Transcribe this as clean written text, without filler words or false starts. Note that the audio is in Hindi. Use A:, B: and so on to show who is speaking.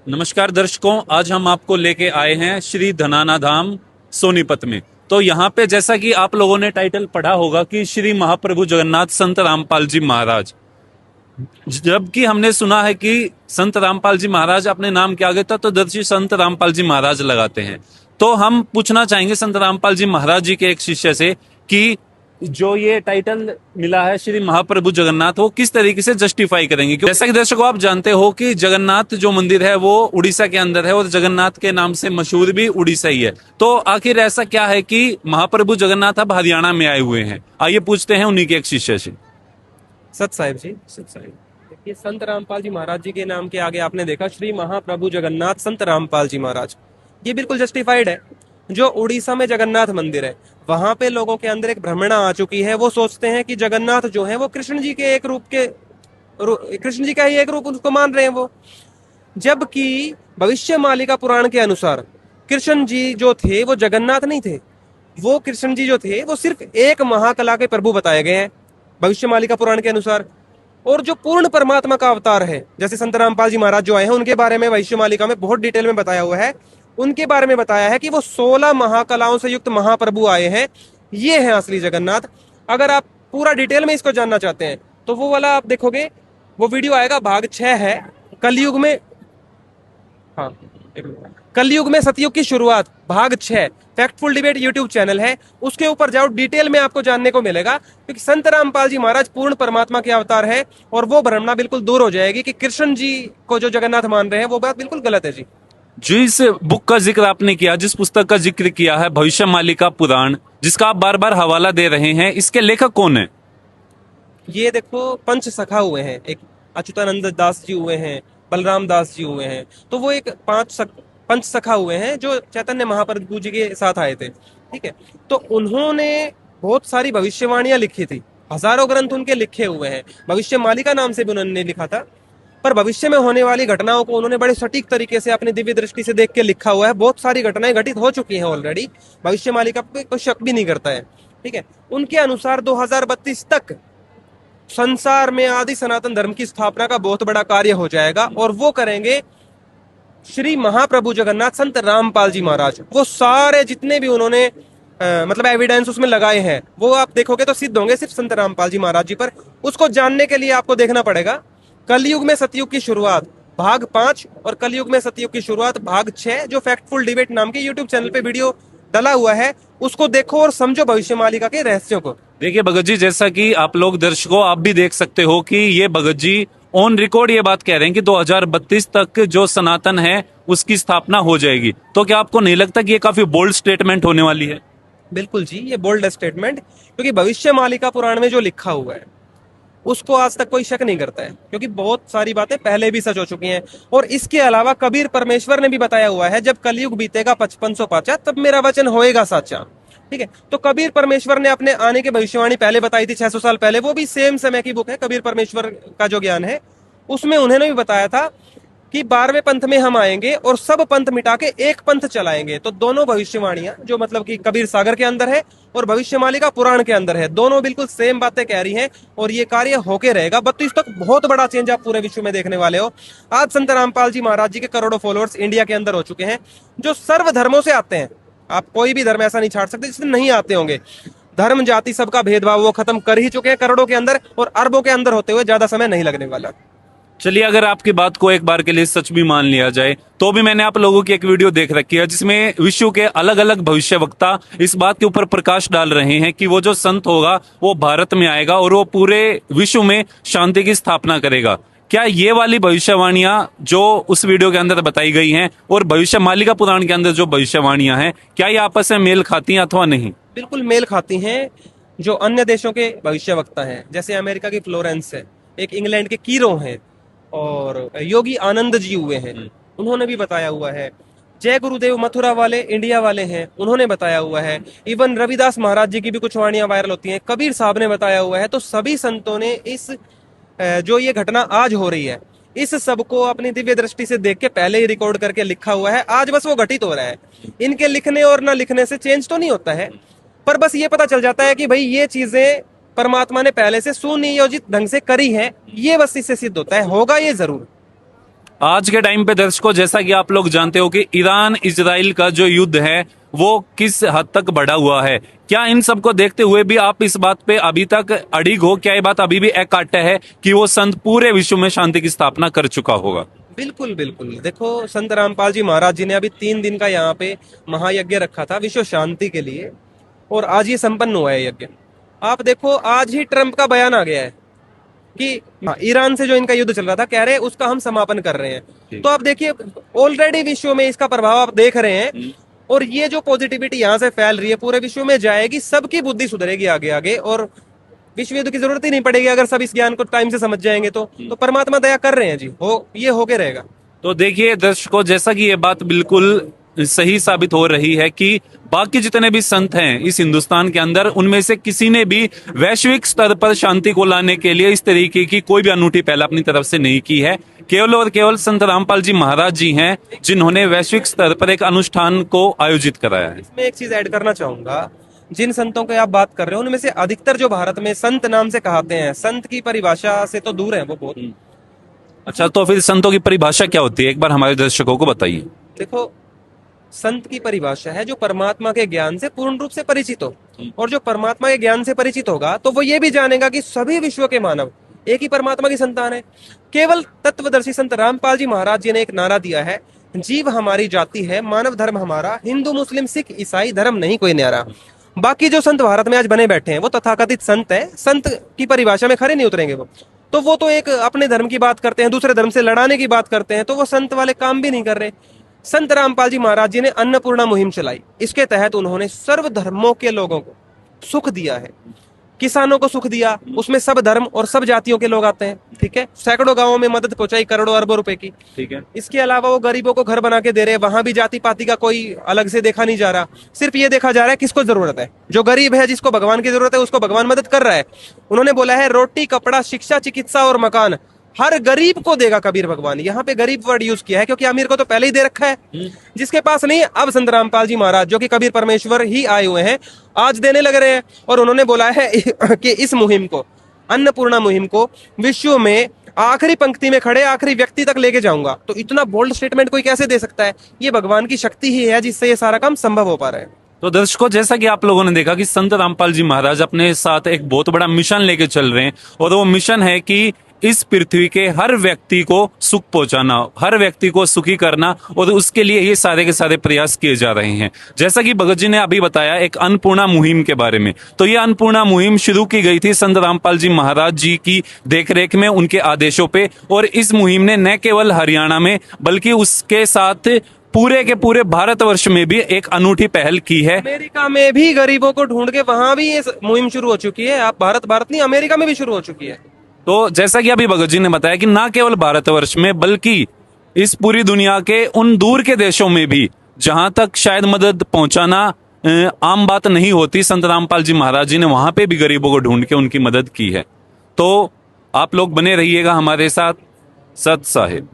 A: नमस्कार दर्शकों, आज हम आपको लेके आए हैं श्री धनाना धाम सोनीपत में। तो यहाँ पे जैसा कि आप लोगों ने टाइटल पढ़ा होगा कि श्री महाप्रभु जगन्नाथ संत रामपाल जी महाराज, जबकि हमने सुना है कि संत रामपाल जी महाराज अपने नाम के आगे तत्वदर्शी संत रामपाल जी महाराज लगाते हैं। तो हम पूछना चाहेंगे संत रामपाल जी महाराज जी के एक शिष्य से कि जो ये टाइटल मिला है श्री महाप्रभु जगन्नाथ, वो किस तरीके से जस्टिफाई करेंगे। जैसा कि दर्शकों आप जानते हो कि जगन्नाथ जो मंदिर है वो उड़ीसा के अंदर है और जगन्नाथ के नाम से मशहूर भी उड़ीसा ही है। तो आखिर ऐसा क्या है कि महाप्रभु जगन्नाथ अब हरियाणा में आए हुए हैं? आइए पूछते हैं उन्हीं के एक शिष्य से।
B: सत साहिब जी, सत साहिब। देखिए, संत रामपाल जी महाराज जी के नाम के आगे आपने देखा श्री महाप्रभु जगन्नाथ संत रामपाल जी महाराज, ये बिल्कुल जस्टिफाइड है। जो उड़ीसा में जगन्नाथ मंदिर है, वहां पे लोगों के अंदर एक भ्रमणा आ चुकी है। वो सोचते हैं कि जगन्नाथ जो है वो कृष्ण जी के एक रूप के कृष्ण जी का ही एक रूप उसको मान रहे हैं वो। जबकि भविष्य मालिका पुराण के अनुसार कृष्ण जी जो थे वो जगन्नाथ नहीं थे। वो कृष्ण जी जो थे वो सिर्फ एक महाकला के प्रभु बताए गए हैं भविष्य मालिका पुराण के अनुसार। और जो पूर्ण परमात्मा का अवतार है, जैसे संत रामपाल जी महाराज जो आए हैं, उनके बारे में भविष्य मालिका में बहुत डिटेल में बताया हुआ है। उनके बारे में बताया है कि वो 16 महाकलाओं से युक्त महाप्रभु आए हैं। ये है असली जगन्नाथ। अगर आप पूरा डिटेल में इसको जानना चाहते हैं तो वो वाला आप देखोगे, वो वीडियो आएगा, भाग 6 है कलयुग में। हाँ, कलयुग में सतयुग की शुरुआत, भाग 6, फैक्टफुल डिबेट यूट्यूब चैनल है, उसके ऊपर जाओ, डिटेल में आपको जानने को मिलेगा। क्योंकि संत रामपाल जी महाराज पूर्ण परमात्मा के अवतार है और वो भ्रमणा बिल्कुल दूर हो जाएगी कि कृष्ण जी को जो जगन्नाथ मान रहे हैं वो बात बिल्कुल गलत है जी।
A: जिस बुक का जिक्र आपने किया, जिस पुस्तक का जिक्र किया है भविष्य मालिका पुराण, जिसका आप बार बार हवाला दे रहे हैं, इसके लेखक कौन है?
B: ये देखो, पंच सखा हुए हैं, एक अच्युतानंद दास जी हुए हैं, बलराम दास जी हुए हैं। तो वो एक पंच सखा हुए हैं जो चैतन्य महाप्रभु जी के साथ आए थे। ठीक है, तो उन्होंने बहुत सारी भविष्यवाणियां लिखी थी, हजारों ग्रंथ उनके लिखे हुए हैं। भविष्य मालिका नाम से भी उन्होंने लिखा था, पर भविष्य में होने वाली घटनाओं को उन्होंने बड़े सटीक तरीके से अपनी दिव्य दृष्टि से देख के लिखा हुआ है। बहुत सारी घटनाएं घटित हो चुकी हैं ऑलरेडी, भविष्य मालिका पे कोई शक भी नहीं करता है। ठीक है, उनके अनुसार 2032 तक संसार में आदि सनातन धर्म की स्थापना का बहुत बड़ा कार्य हो जाएगा और वो करेंगे श्री महाप्रभु जगन्नाथ संत रामपाल जी महाराज। वो सारे जितने भी उन्होंने मतलब एविडेंस उसमें लगाए हैं वो आप देखोगे तो सिद्ध होंगे सिर्फ संत रामपाल जी महाराज जी पर। उसको जानने के लिए आपको देखना पड़ेगा कलयुग में सतयुग की शुरुआत भाग 5 और कलयुग में सतयुग की शुरुआत भाग 6, जो फैक्टफुल डिबेट नाम के यूट्यूब चैनल पे वीडियो डला हुआ है, उसको देखो और समझो भविष्य मालिका के रहस्यों को।
A: देखिए भगत जी, जैसा कि आप लोग दर्शकों आप भी देख सकते हो कि ये भगत जी ऑन रिकॉर्ड ये बात कह रहे हैं कि 2032 तक जो सनातन है उसकी स्थापना हो जाएगी। तो क्या आपको नहीं लगता कि ये काफी बोल्ड स्टेटमेंट होने वाली है?
B: बिल्कुल जी, ये बोल्ड स्टेटमेंट, क्योंकि भविष्य मालिका पुराण में जो लिखा हुआ है उसको आज तक कोई शक नहीं करता है, क्योंकि बहुत सारी बातें पहले भी सच हो चुकी हैं। और इसके अलावा कबीर परमेश्वर ने भी बताया हुआ है, जब कलयुग बीतेगा 5500 पाचा तब मेरा वचन होएगा साचा। ठीक है, तो कबीर परमेश्वर ने अपने आने की भविष्यवाणी पहले बताई थी 600 साल पहले। वो भी सेम समय की बुक है, कबीर परमेश्वर का जो ज्ञान है उसमें उन्होंने भी बताया था कि 12वें पंथ में हम आएंगे और सब पंथ मिटा के एक पंथ चलाएंगे। तो दोनों भविष्यवाणियां जो मतलब कि कबीर सागर के अंदर है और भविष्य मालिका पुराण के अंदर है, दोनों बिल्कुल सेम बातें कह रही हैं और ये कार्य होके रहेगा। 32 तक बहुत बड़ा चेंज आप पूरे विश्व में देखने वाले हो। आज संत रामपाल जी महाराज जी के करोड़ों फॉलोअर्स इंडिया के अंदर हो चुके हैं, जो सर्व धर्मों से आते हैं। आप कोई भी धर्म ऐसा नहीं छाड़ सकते जिससे नहीं आते होंगे। धर्म जाति सबका भेदभाव वो खत्म कर ही चुके हैं करोड़ों के अंदर, और अरबों के अंदर होते हुए ज्यादा समय नहीं लगने वाला।
A: चलिए, अगर आपकी बात को एक बार के लिए सच भी मान लिया जाए तो भी मैंने आप लोगों की एक वीडियो देख रखी है जिसमें विश्व के अलग अलग भविष्य वक्ता इस बात के ऊपर प्रकाश डाल रहे हैं कि वो जो संत होगा वो भारत में आएगा और वो पूरे विश्व में शांति की स्थापना करेगा। क्या ये वाली भविष्यवाणियां जो उस वीडियो के अंदर बताई गई हैं और भविष्य मालिका पुराण के अंदर जो भविष्यवाणियां हैं, क्या ये आपस में मेल खाती हैं अथवा नहीं?
B: बिल्कुल मेल खाती हैं। जो अन्य देशों के भविष्य वक्ता हैं, जैसे अमेरिका की फ्लोरेंस है, एक इंग्लैंड के कीरो हैं, और योगी आनंद जी हुए हैं, उन्होंने भी बताया हुआ है। जय गुरुदेव मथुरा वाले इंडिया वाले हैं, उन्होंने बताया हुआ है। इवन रविदास महाराज जी की भी कुछ वाणियां वायरल होती हैं, कबीर साहब ने बताया हुआ है। तो सभी संतों ने इस जो ये घटना आज हो रही है, इस सब को अपनी दिव्य दृष्टि से देख के पहले ही रिकॉर्ड करके लिखा हुआ है। आज बस वो घटित हो रहा है। इनके लिखने और ना लिखने से चेंज तो नहीं होता है, पर बस ये पता चल जाता है कि भाई ये चीजें परमात्मा ने पहले से सुनियोजित ढंग से करी है। ये बस इससे सिद्ध होता है, होगा ये जरूर।
A: आज के टाइम पे दर्शकों, जैसा कि आप लोग जानते हो कि ईरान इजराइल का जो युद्ध है वो किस हद तक बढ़ा हुआ है। क्या इन सबको देखते हुए भी आप इस बात पे अभी तक अड़िग हो? क्या ये बात अभी भी अकाट्य है कि वो संत पूरे विश्व में शांति की स्थापना कर चुका होगा?
B: बिल्कुल बिल्कुल। देखो, संत रामपाल जी महाराज जी ने अभी 3 दिन का यहाँ पे महायज्ञ रखा था विश्व शांति के लिए, और आज ये संपन्न हुआ है यज्ञ। आप देखो, आज ही ट्रंप का बयान आ गया है कि ईरान से जो इनका युद्ध चल रहा था, कह रहे हैं उसका हम समापन कर रहे हैं। तो आप देखिए, ऑलरेडी विश्व में इसका प्रभाव आप देख रहे हैं, और ये जो पॉजिटिविटी यहाँ से फैल रही है पूरे विश्व में जाएगी, सबकी बुद्धि सुधरेगी आगे आगे, और विश्व युद्ध की जरूरत ही नहीं पड़ेगी अगर सब इस ज्ञान को टाइम से समझ जाएंगे। तो परमात्मा दया कर रहे हैं जी, ये होके रहेगा।
A: तो देखिए दर्शकों, जैसा कि ये बात बिल्कुल सही साबित हो रही है कि बाकी जितने भी संत हैं इस हिंदुस्तान के अंदर, उनमें से किसी ने भी वैश्विक स्तर पर शांति को लाने के लिए इस तरीके की कोई भी अनूठी पहल अपनी तरफ से नहीं की है। केवल और केवल संत रामपाल जी महाराज जी हैं जिन्होंने वैश्विक स्तर पर एक अनुष्ठान को आयोजित कराया है।
B: इसमें एक चीज ऐड करना चाहूंगा, जिन संतों की आप बात कर रहे हो उनमें से अधिकतर जो भारत में संत नाम से कहते हैं, संत की परिभाषा से तो दूर है वो बहुत।
A: अच्छा, तो फिर संतों की परिभाषा क्या होती है, एक बार हमारे दर्शकों को बताइए।
B: देखो, संत की परिभाषा है जो परमात्मा के ज्ञान से पूर्ण रूप से परिचित हो, और जो परमात्मा के ज्ञान से परिचित होगा तो वो ये भी जानेगा कि सभी विश्व के मानव एक ही परमात्मा की संतान है। केवल तत्वदर्शी संत रामपाल जी महाराज जी ने एक नारा दिया है, जीव हमारी जाति है, मानव धर्म हमारा, हिंदू मुस्लिम सिख ईसाई धर्म नहीं कोई न्यारा। बाकी जो संत भारत में आज बने बैठे हैं वो तथाकथित संत है, संत की परिभाषा में खरे नहीं उतरेंगे वो तो एक अपने धर्म की बात करते हैं, दूसरे धर्म से लड़ाने की बात करते हैं, तो वो संत वाले काम भी नहीं कर रहे। संत रामपाल जी महाराज जी ने अन्नपूर्णा मुहिम चलाई, इसके तहत उन्होंने सर्व धर्मों के लोगों को सुख दिया है। किसानों को सुख दिया, उसमें सब धर्म और सब जातियों के लोग आते हैं, ठीक है। सैकड़ों गांवों में मदद पहुंचाई करोड़ों अरबों रुपए की,
A: ठीक है।
B: इसके अलावा वो गरीबों को घर बना के दे रहे हैं, वहां भी जाति पाति का कोई अलग से देखा नहीं जा रहा, सिर्फ ये देखा जा रहा है किसको जरूरत है। जो गरीब है, जिसको भगवान की जरूरत है, उसको भगवान मदद कर रहा है। उन्होंने बोला है, रोटी कपड़ा शिक्षा चिकित्सा और मकान हर गरीब को देगा कबीर भगवान। यहाँ पे गरीब वर्ड यूज किया है क्योंकि अमीर को तो पहले ही दे रखा है, जिसके पास नहीं, अब संत रामपाल जी महाराज जो कि कबीर परमेश्वर ही आए हुए हैं, आज देने लग रहे हैं। और उन्होंने बोला है कि इस मुहिम को, अन्नपूर्णा मुहिम को, विश्व में आखिरी पंक्ति में खड़े आखिरी व्यक्ति तक लेके जाऊंगा। तो इतना बोल्ड स्टेटमेंट कोई कैसे दे सकता है? ये भगवान की शक्ति ही है जिससे ये सारा काम संभव हो पा रहा है।
A: तो दर्शकों, जैसा कि आप लोगों ने देखा कि संत रामपाल जी महाराज अपने साथ एक बहुत बड़ा मिशन लेके चल रहे हैं, और वो मिशन है कि इस पृथ्वी के हर व्यक्ति को सुख पहुंचाना, हर व्यक्ति को सुखी करना, और उसके लिए ये सारे के सारे प्रयास किए जा रहे हैं। जैसा कि भगत जी ने अभी बताया एक अन्नपूर्णा मुहिम के बारे में, तो ये अन्नपूर्णा मुहिम शुरू की गई थी संत रामपाल जी महाराज जी की देखरेख में, उनके आदेशों पे। और इस मुहिम ने न केवल हरियाणा में बल्कि उसके साथ पूरे के पूरे भारतवर्ष में भी एक अनूठी पहल की है।
B: अमेरिका में भी गरीबों को ढूंढ के वहां भी ये मुहिम शुरू हो चुकी है। आप भारत नहीं, अमेरिका में भी शुरू हो चुकी है।
A: तो जैसा कि अभी भगत जी ने बताया कि ना केवल भारतवर्ष में बल्कि इस पूरी दुनिया के उन दूर के देशों में भी जहां तक शायद मदद पहुंचाना आम बात नहीं होती, संत रामपाल जी महाराज जी ने वहां पे भी गरीबों को ढूंढ के उनकी मदद की है। तो आप लोग बने रहिएगा हमारे साथ। सत साहिब।